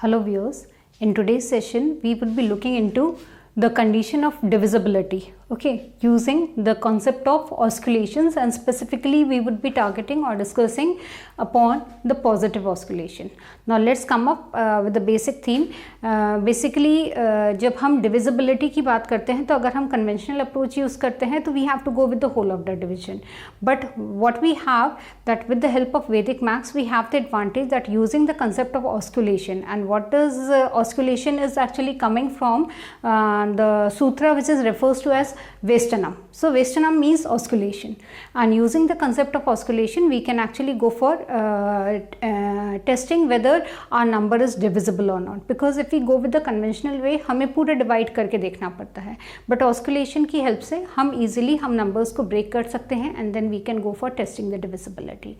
Hello viewers, in today's session we would be looking into the condition of divisibility, okay, using the concept of oscillations, and specifically we would be targeting or discussing upon the positive oscillation. Now let's come up with the basic theme. Basically जब हम divisibility की बात करते हैं तो अगर हम conventional approach use करते हैं तो we have to go with the whole of the division, but what we have that with the help of Vedic maths we have the advantage that using the concept of osculation, and what is osculation is actually coming from the sutra which is refers to as Vestanam. So Vestanam means osculation, and using the concept of osculation we can actually go for testing whether our number is divisible or not, because if we go with the conventional way हमें पूरा divide करके देखना पड़ता है, but osculation की help से हम easily हम numbers को break कर सकते हैं and then we can go for testing the divisibility.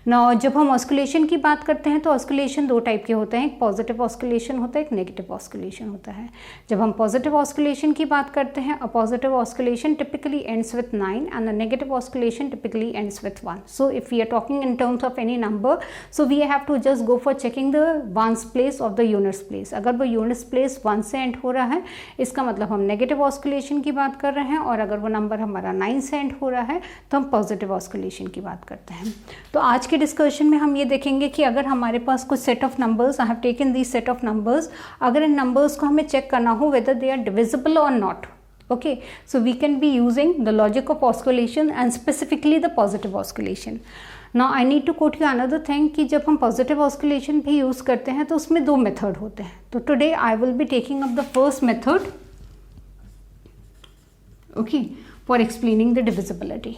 Now जब हम osculation की बात करते हैं तो osculation दो टाइप के होते हैं, एक positive osculation होता है, एक negative osculation होता है. जब हम positive osculation की बात करते हैं, a positive osculation typically ends with 9 and a negative osculation typically ends with 1. So if we are talking in terms of any number, so we have to just go for checking the ones place of the units place. अगर वो units place 1 से end हो रहा है इसका मतलब हम negative osculation की बात कर रहे हैं, और अगर वो नंबर हमारा 9 से end हो रहा है तो हम positive osculation की बात करते हैं. तो आज के डिस्कशन में हम ये देखेंगे कि अगर हमारे पास कुछ set of numbers, I have taken this set of numbers, अगर इन नंबर्स को हमें चेक करना हो वेदर दे आर डिविजिबल और not. Okay, so we can be using the logic of osculation and specifically the positive osculation. Now I need to quote you another thing कि जब हम positive osculation भी use करते हैं तो उसमें दो मेथड होते हैं. तो today I will be taking up the first method, okay, for explaining the divisibility.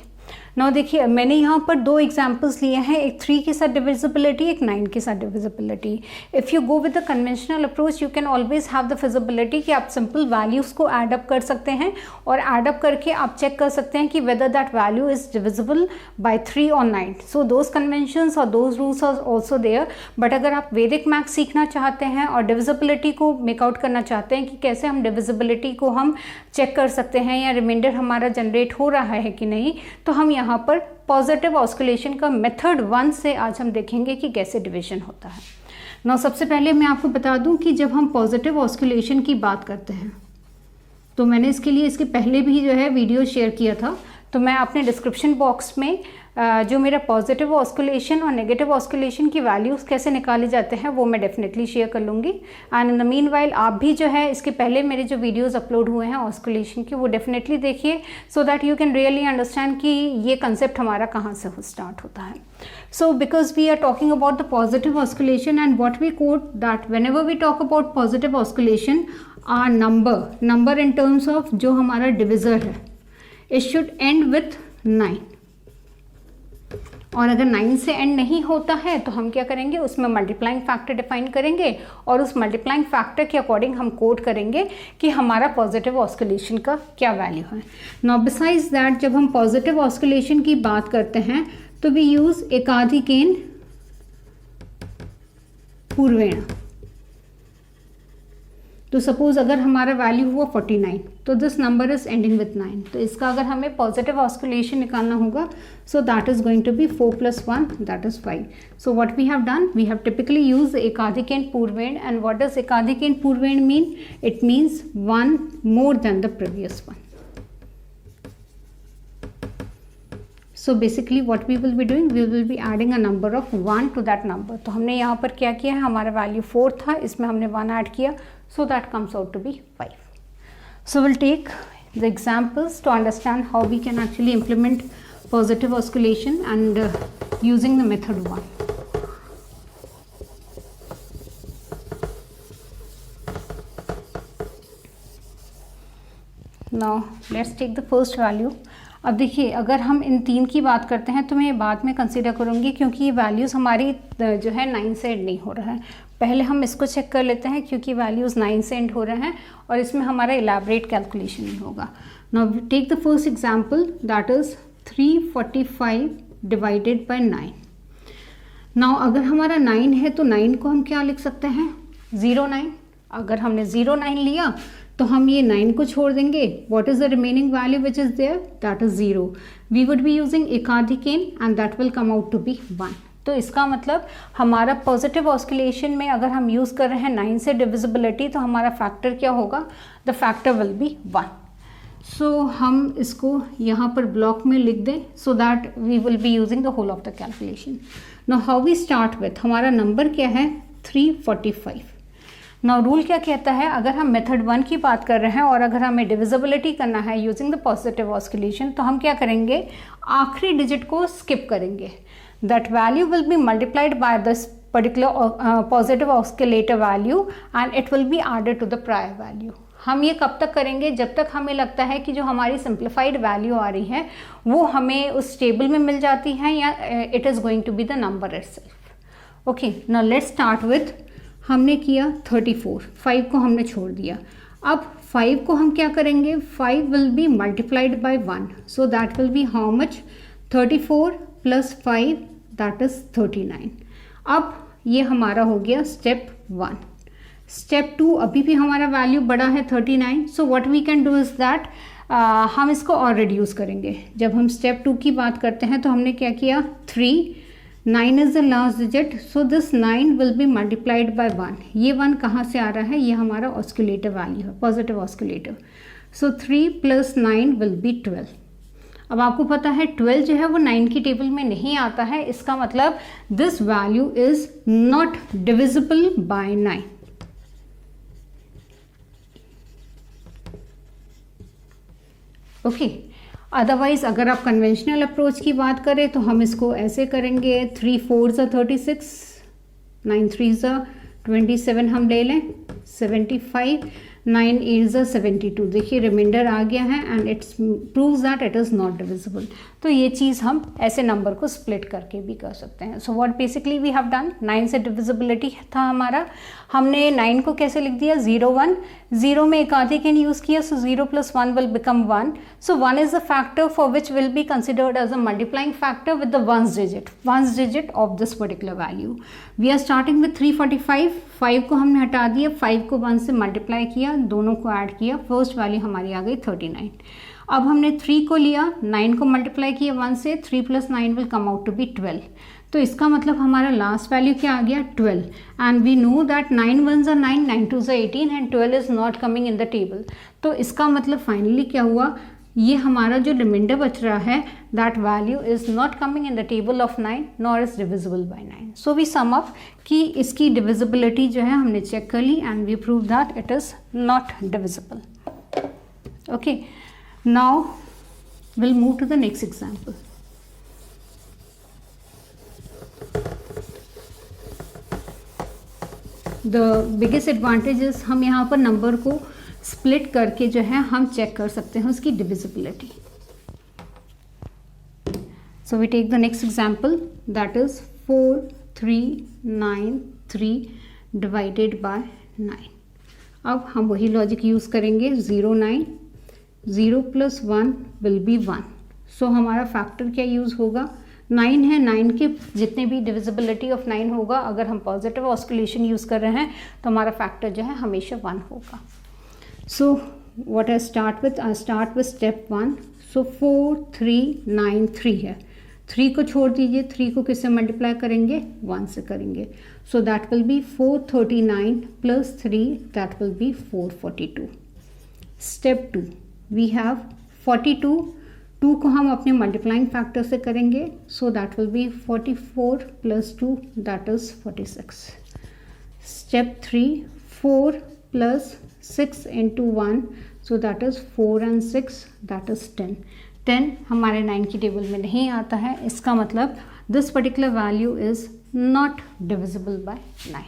Now देखिए मैंने यहाँ पर दो एग्जाम्पल्स लिए हैं, एक 3 के साथ डिविजिबिलिटी, एक 9 के साथ divisibility. If you go with the conventional approach you can always have the feasibility कि आप सिंपल वैल्यूज़ को ऐड अप कर सकते हैं, और ऐड अप करके आप चेक कर सकते हैं कि whether that value is divisible by 3 और 9. सो दोज कन्वेंशंस और those rules are also there. But अगर आप वैदिक मैथ्स सीखना चाहते हैं और डिविजिबिलिटी को मेकआउट करना चाहते हैं कि कैसे हम डिविजिबिलिटी को हम चेक कर सकते हैं या रिमाइंडर हमारा जनरेट हो रहा है कि नहीं, तो हम यहाँ पर पॉजिटिव ऑस्कुलेशन का मेथड 1 से आज हम देखेंगे कि कैसे डिवीजन होता है. ना सबसे पहले मैं आपको बता दूं कि जब हम पॉजिटिव ऑस्कुलेशन की बात करते हैं तो मैंने इसके लिए इसके पहले भी जो है वीडियो शेयर किया था, तो मैं अपने डिस्क्रिप्शन बॉक्स में जो मेरा पॉजिटिव ऑस्कुलेशन और नेगेटिव ऑस्कुलेशन की वैल्यूज़ कैसे निकाले जाते हैं वो मैं डेफिनेटली शेयर कर लूँगी. And in the mean while आप भी जो है इसके पहले मेरे जो वीडियोस अपलोड हुए हैं ऑस्कुलेशन के वो डेफिनेटली देखिए, so that you can really understand कि ये कंसेप्ट हमारा कहाँ से स्टार्ट होता है. So because we are talking about the positive oscillation, and what we quote that whenever we talk about positive oscillation, our number in terms of जो हमारा divisor है it should end with 9. और अगर 9 से and नहीं होता है तो हम क्या करेंगे, उसमें मल्टीप्लाइंग फैक्टर डिफाइन करेंगे और उस मल्टीप्लाइंग फैक्टर के अकॉर्डिंग हम कोड करेंगे कि हमारा पॉजिटिव ऑस्कुलेशन का क्या वैल्यू है. नाउ बिसाइड्स दैट जब हम पॉजिटिव ऑस्कुलेशन की बात करते हैं तो वी यूज एकाधिकेन पूर्वेण. तो सपोज अगर हमारा वैल्यू हुआ 49 तो this number is ending with 9, तो इसका अगर हमें पॉजिटिव ऑस्कुलेशन निकालना होगा so that is going to be 4 + 1 that is 5. So what we have done, we have typically use एकाधिकेन पूर्वेण. एंड व्हाट डज एकाधिकेन पूर्वेण mean, it means 1 more than the previous one. So basically what we will be doing, we will be adding a number of 1 to that number. तो हमने यहाँ पर क्या किया है, हमारा वैल्यू 4 था, इसमें हमने 1 ऐड किया, so that comes out to be 5. So we'll take the examples to understand how we can actually implement positive osculation and using the method 1. Now let's take the first value. अब देखिए अगर हम इन 3 की बात करते हैं तो मैं ये बाद में कंसीडर करूँगी क्योंकि ये वैल्यूज़ हमारी जो है 9 से एंड नहीं हो रहा है. पहले हम इसको चेक कर लेते हैं क्योंकि वैल्यूज़ 9 से एंड हो रहे हैं और इसमें हमारा इलेबरेट कैलकुलेशन नहीं होगा. Now take the first example that is 345 divided by 9. Now अगर हमारा 9 है तो 9 को हम क्या लिख सकते हैं, 09. अगर हमने 09 लिया तो हम ये 9 को छोड़ देंगे. What is the remaining value which is there, that is 0. We would be using एकाधिकेन and that will come out to be 1. तो इसका मतलब हमारा पॉजिटिव ऑस्किलेशन में अगर हम यूज़ कर रहे हैं 9 से डिविजिबिलिटी, तो हमारा फैक्टर क्या होगा, the factor will be 1. So हम इसको यहाँ पर ब्लॉक में लिख दें so that we will be using the whole of the calculation. Now how we start with, हमारा नंबर क्या है 345. नाउ रूल क्या कहता है, अगर हम मेथड 1 की बात कर रहे हैं और अगर हमें डिविजिबिलिटी करना है यूजिंग द पॉजिटिव ऑस्किलेशन, तो हम क्या करेंगे, आखिरी डिजिट को स्किप करेंगे. That value will be multiplied by this particular positive oscillator value and it will be added to the prior value. हम ये कब तक करेंगे, जब तक हमें लगता है कि जो हमारी सिंप्लीफाइड वैल्यू आ रही है वो हमें उस टेबल में मिल जाती है या it is going to be the number itself. Okay, now let's start with, हमने किया 34, 5 को हमने छोड़ दिया. अब 5 को हम क्या करेंगे, 5 will be multiplied bye 1, so that will B how much, 34 plus 5 that is 39. अब ये हमारा हो गया स्टेप 1. स्टेप 2, अभी भी हमारा वैल्यू बड़ा है 39, so what we can do is that हम इसको और रिड्यूस करेंगे. जब हम स्टेप 2 की बात करते हैं तो हमने क्या किया, 3, 9 is the last digit, so this 9 will be multiplied bye 1. ये 1 कहाँ से आ रहा है, ये हमारा ऑस्किलेटर वैल्यू है, positive oscillator. So 3 plus 9 will be 12. अब आपको पता है 12 जो है वो 9 की टेबल में नहीं आता है, इसका मतलब this value is not divisible by 9. Okay, otherwise अगर आप कन्वेंशनल अप्रोच की बात करें तो हम इसको ऐसे करेंगे, 3 4 36, 9 3 27 हम ले लें, 75, 9 8 72. देखिए रिमाइंडर आ गया है and it's proves that it is not divisible. तो ये चीज़ हम ऐसे नंबर को स्प्लिट करके भी कर सकते हैं. So what basically we have done, 9 से डिविजिबिलिटी था हमारा, हमने 9 को कैसे लिख दिया, 0 1, 0 में एक आधे कैन यूज़ किया, so 0 plus 1 will become 1. So 1 is the factor for which will be considered as a multiplying factor with the ones digit of this particular value. We are starting with 345, 5 को हमने हटा दिया, 5 को 1 से multiply किया, दोनों को ऐड किया, फर्स्ट वैल्यू हमारी आ गई 39. अब हमने 3 को लिया, 9 को मल्टीप्लाई किया 1 से, 3 plus 9 will come out to be 12. तो इसका मतलब हमारा लास्ट वैल्यू क्या आ गया, 12. And we know that 9 1s are 9, 9 2s are 18 and 12 is not coming in the table. तो इसका मतलब फाइनली क्या हुआ, ये हमारा जो रिमाइंडर बच रहा है that value is not coming in the table of 9 nor is divisible by 9. So we sum up कि इसकी डिविजिबिलिटी जो है हमने चेक कर ली and we prove that it is not divisible. Okay, now we'll move to the next example. The biggest advantage is हम यहाँ पर नंबर को स्प्लिट करके जो है हम चेक कर सकते हैं उसकी divisibility. So we take the next example, that is 4393 divided by 9. अब हम वही लॉजिक यूज़ करेंगे, 0 9, 0 प्लस 1 विल बी 1. सो हमारा फैक्टर क्या यूज़ होगा, 9 है, 9 के जितने भी डिविजिबिलिटी ऑफ 9 होगा, अगर हम पॉजिटिव ऑस्किलेशन यूज़ कर रहे हैं तो हमारा फैक्टर जो है हमेशा 1 होगा. So what I start with step 1. सो 4393 है, 3 को छोड़ दीजिए, 3 को किससे मल्टीप्लाई करेंगे, 1 से करेंगे. So that will be 439 plus 3 that will be 442. Step 2, we have 42, 2 को हम अपने मल्टीप्लाइंग फैक्टर से करेंगे, so that will be 44 plus 2 that is 46. Step 3, 4 plus 6 into 1, so that is 4 and 6 that is 10. 10 हमारे 9 की टेबल में नहीं आता है, इसका मतलब this particular value is not divisible by 9.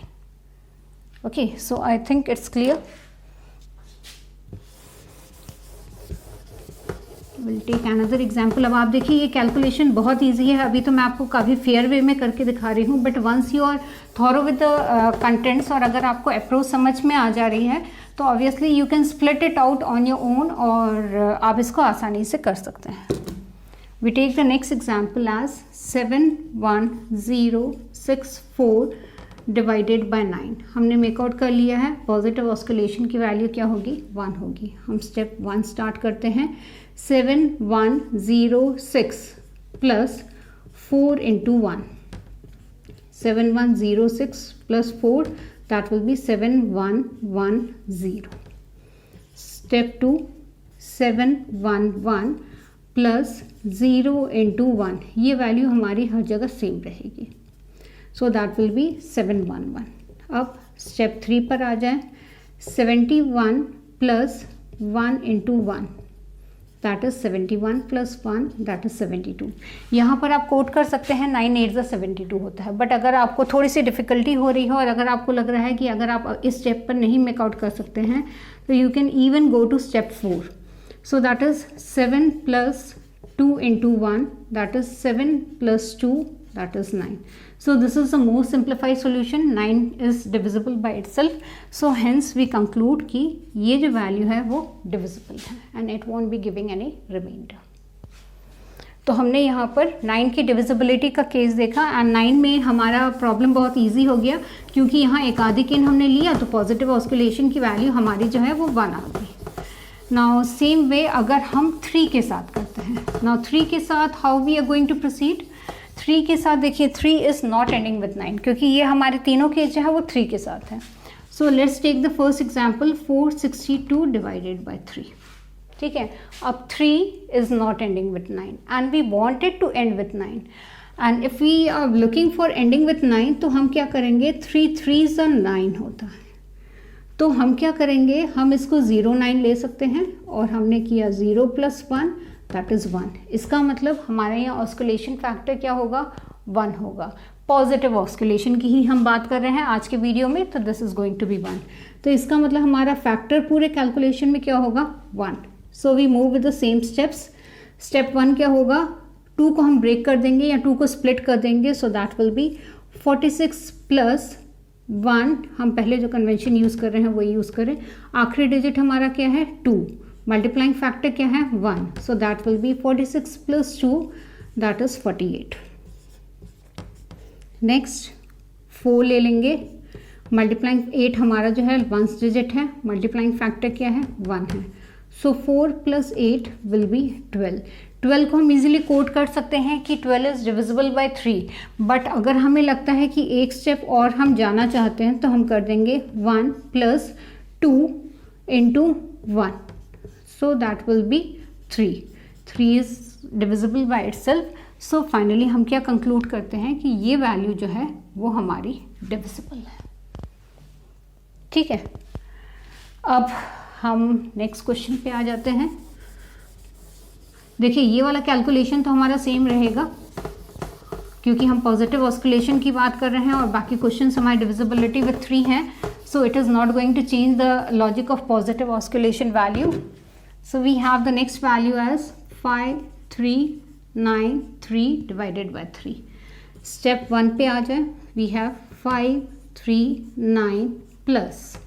Okay, so I think it's clear. Will take another example. अब आप देखिए ये कैलकुलेशन बहुत ईजी है, अभी तो मैं आपको काफ़ी फेयर वे में करके दिखा रही हूँ, but once you are thorough with the contents और अगर आपको अप्रोच समझ में आ जा रही है तो obviously you can split it out on your own और आप इसको आसानी से कर सकते हैं. We take the next example as 71064 divided by 9. हमने मेकआउट कर लिया है, पॉजिटिव ऑस्किलेशन की वैल्यू क्या होगी, 1 होगी. हम स्टेप 1 स्टार्ट करते हैं. 7106 plus 4 into 1, 7106 plus 4, that will be 7110. Step 2, 711 plus 0 into 1, ये वैल्यू हमारी हर जगह सेम रहेगी, सो दैट विल बी 711. अब स्टेप 3 पर आ जाए. 71 plus 1 into 1, that is 71 plus 1, that is 72. यहाँ पर आप कोट कर सकते हैं 9 8 72 होता है, बट अगर आपको थोड़ी सी डिफिकल्टी हो रही हो और अगर आपको लग रहा है कि अगर आप इस स्टेप पर नहीं मेकआउट कर सकते हैं तो you can even go to step 4. So that is 7 plus 2 into 1, that is 7 plus 2, that is 9. So this is the most simplified solution. 9 is divisible by itself. So hence we conclude कि ये जो value है वो divisible है and it won't be giving any remainder. तो हमने यहाँ पर 9 की divisibility का केस देखा and 9 में हमारा प्रॉब्लम बहुत ईजी हो गया क्योंकि यहाँ एक आधी किन हमने लिया तो पॉजिटिव ऑस्कुलेशन की वैल्यू हमारी जो है वो 1 आ गई. नाउ सेम वे अगर हम 3 के साथ करते हैं. नाउ 3 के साथ how we are going to proceed. 3 के साथ देखिए 3 इज़ नॉट एंडिंग विद 9 क्योंकि ये हमारे तीनों के जो है वो 3 के साथ है. So let's take the first example 462 divided by 3. ठीक है. अब 3 is not ending with 9 and we wanted to end with 9 and if we are looking for ending with 9 तो हम क्या करेंगे 3 3s 9 होता है. तो हम क्या करेंगे हम इसको 0 9 ले सकते हैं और हमने किया 0 प्लस 1 दैट इज़ 1. इसका मतलब हमारे यहाँ ऑस्कुलेशन फैक्टर क्या होगा 1 होगा. पॉजिटिव ऑस्कुलेशन की ही हम बात कर रहे हैं आज के वीडियो में तो this is going to be 1. तो इसका मतलब हमारा फैक्टर पूरे कैलकुलेशन में क्या होगा 1. So we move with the same steps. Step 1 क्या होगा 2 को हम ब्रेक कर देंगे या 2 को स्प्लिट कर देंगे. सो दैट विल बी 46 प्लस 1. हम पहले जो कन्वेंशन यूज़ कर रहे हैं वो यूज़ करें. आखिरी डिजिट हमारा क्या है 2. मल्टीप्लाइंग फैक्टर क्या है 1. So that will B 46 plus 2 that is 48. Next 4 ले लेंगे. मल्टीप्लाइंग 8 हमारा जो है 1st डिजिट है. मल्टीप्लाइंग फैक्टर क्या है 1 है. सो 4 प्लस 8 विल बी 12. 12 को हम इजीली कोट कर सकते हैं कि 12 इज़ डिविजिबल बाय 3. बट अगर हमें लगता है कि एक स्टेप और हम जाना चाहते हैं तो हम कर देंगे 1 plus 2 into 1. So that will B 3. 3 is divisible by itself. So finally हम क्या कंक्लूड करते हैं कि ये वैल्यू जो है वो हमारी डिविजिबल है. ठीक है. अब हम नेक्स्ट क्वेश्चन पे आ जाते हैं. देखिए ये वाला कैलकुलेशन तो हमारा सेम रहेगा क्योंकि हम पॉजिटिव ऑस्कुलेशन की बात कर रहे हैं और बाकी क्वेश्चंस हमारी डिविजिबिलिटी विद 3 हैं. So it is not going to change the logic of positive osculation value. So we have the next value as 5393 divided by 3. Step 1 पे आ जाए. We have 539 plus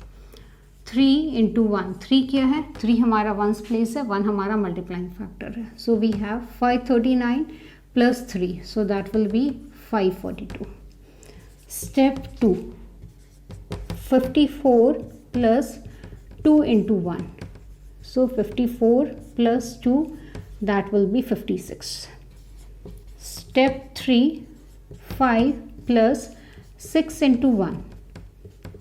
3 into 1. 3 क्या है 3 हमारा 1s प्लेस है. 1 हमारा multiplying factor है. So we have 539 plus 3. So that will be 542. Step 2 54 plus 2 into 1. So 54 plus 2 that will be 56. Step 3 5 plus 6 into 1.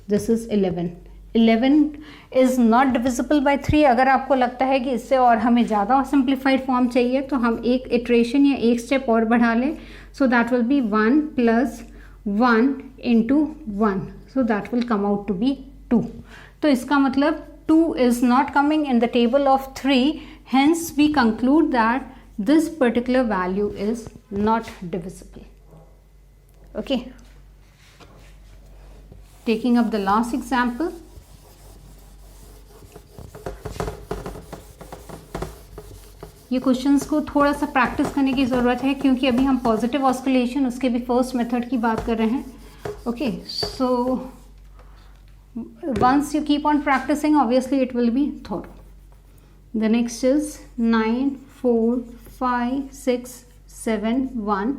This is 11. 11 is not divisible by 3. अगर आपको लगता है कि इससे और हमें ज़्यादा सिंप्लीफाइड फॉर्म चाहिए तो हम एक इटरेशन या एक स्टेप और बढ़ा लें. So that will be 1 plus 1 into 1. So that will come out to be 2. तो इसका मतलब 2 is not coming in the table of 3. Hence we conclude that this particular value is not divisible. Okay. Taking up the last example. ये questions को थोड़ा सा practice करने की ज़रूरत है क्योंकि अभी हम पॉजिटिव ऑस्कुलेशन उसके भी फर्स्ट मेथड की बात कर रहे हैं. Okay. So once you keep on practicing obviously it will be thorough. The next is 9 4 5 6 7 1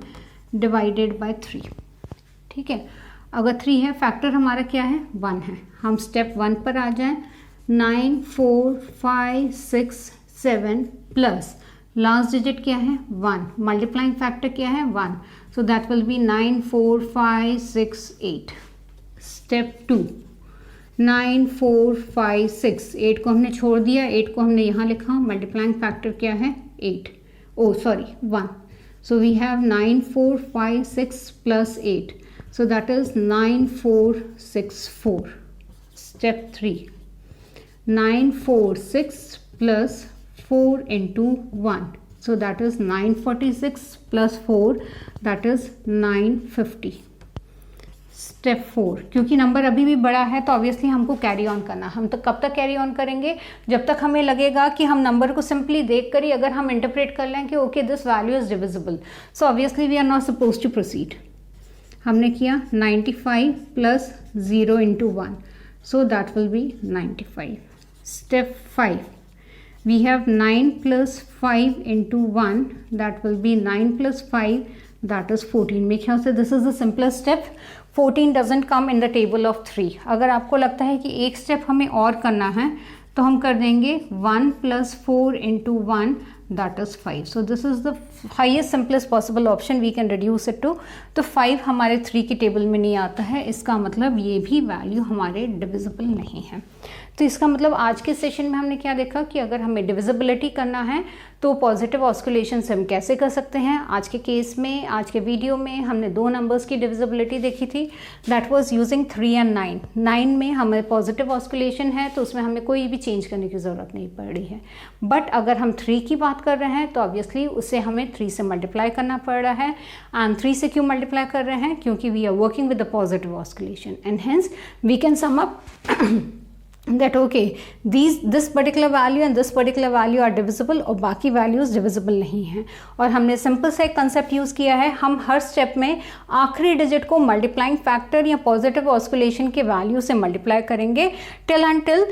divided by 3. ठीक है. अगर 3 है फैक्टर हमारा क्या है 1 है. हम स्टेप 1 पर आ जाएं. 9 4 5 6 7 प्लस लास्ट डिजिट क्या है 1. मल्टीप्लाइंग फैक्टर क्या है 1. So that will be 9, 4, 5, 6, 8. Step 2, 9, 4, 5, 6. 8 को हमने छोड़ दिया, 8 को हमने यहाँ लिखा. मल्टीप्लाइंग फैक्टर क्या है? 8. Oh sorry, 1. So we have 9, 4, 5, 6 plus 8. So that is 9, 4, 6, 4. Step 3, 9, 4, 6 plus 4 into 1. So that is 946 plus 4, that is 950. Step 4, क्योंकि नंबर अभी भी बड़ा है तो ऑब्वियसली हमको कैरी ऑन करना. हम तो कब तक कैरी ऑन करेंगे? जब तक हमें लगेगा कि हम नंबर को सिंपली देख कर ही अगर हम इंटरप्रेट कर लें कि okay this value is divisible, so obviously we are not suppose to proceed. हमने किया 95 plus 0 into 1, so that will be 95. Step 5, we have 9 plus 5 into 1, that will be 9 plus 5, that is 14. मेरे ख्याल से this is the simplest step. 14 doesn't come in the table of 3. अगर आपको लगता है कि एक स्टेप हमें और करना है तो हम कर देंगे 1 plus 4 into 1, that is 5. So this is the highest simplest possible option we can reduce it to. तो 5 हमारे 3 की टेबल में नहीं आता है, इसका मतलब ये भी वैल्यू हमारे डिविजिबल नहीं है. तो इसका मतलब आज के सेशन में हमने क्या देखा कि अगर हमें डिविजिबिलिटी करना है तो पॉजिटिव ऑस्कुलेशन से हम कैसे कर सकते हैं. आज के केस में, आज के वीडियो में हमने 2 नंबर्स की डिविजिबिलिटी देखी थी. That was using 3 and 9. 9 में हमें पॉजिटिव ऑस्कुलेशन है तो उसमें हमें कोई भी चेंज करने की ज़रूरत नहीं पड़ रही है. बट अगर हम 3 की बात कर रहे हैं तो ऑब्वियसली उससे हमें 3 से मल्टीप्लाई करना पड़ रहा है. एंड 3 से क्यों मल्टीप्लाई कर रहे हैं? क्योंकि we are working with the positive osculation and hence we can sum up that okay this particular value and this particular value are divisible और बाकी values divisible नहीं हैं. और हमने सिंपल सा एक कंसेप्ट यूज़ किया है, हम हर स्टेप में आखिरी डिजिट को मल्टीप्लाइंग फैक्टर या पॉजिटिव ऑस्कुलेशन के वैल्यू से मल्टीप्लाई करेंगे टिल अनटिल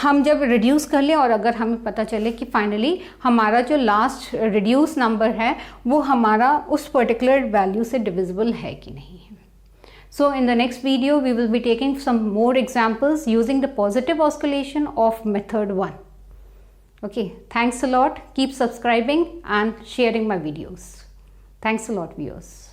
हम जब रिड्यूस कर लें और अगर हमें पता चले कि फाइनली हमारा जो लास्ट रिड्यूस नंबर है वो हमारा उस पर्टिकुलर वैल्यू से डिविजिबल है कि नहीं है. So in the next video we will be taking some more examples using the positive oscillation of method 1. Okay, thanks a lot. Keep subscribing and sharing my videos. Thanks a lot, viewers.